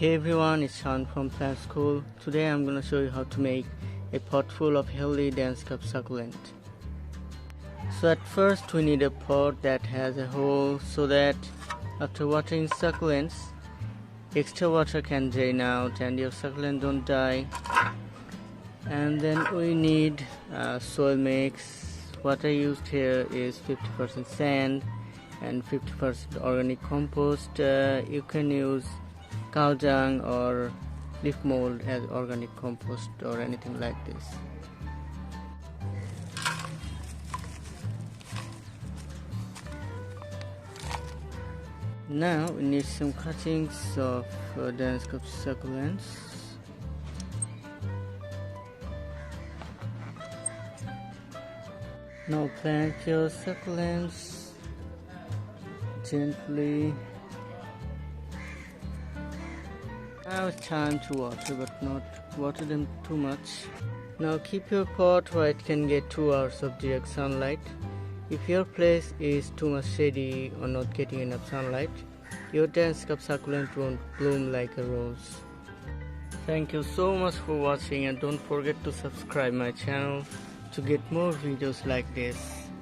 Hey everyone, it's Sean from Plant School. Today I'm gonna show you how to make a pot full of healthy dense cup succulent. So at first we need a pot that has a hole so that after watering succulents, extra water can drain out and your succulent don't die. And then we need soil mix. What I used here is 50% sand and 50% organic compost. You can use cow dung or leaf mold as organic compost or anything like this. Now we need some cuttings of dense cup succulents. Now plant your succulents gently. Now it's time to water, but not water them too much. Now keep your pot where it can get 2 hours of direct sunlight. If your place is too much shady or not getting enough sunlight, your dense cup succulent won't bloom like a rose. Thank you so much for watching, and don't forget to subscribe my channel to get more videos like this.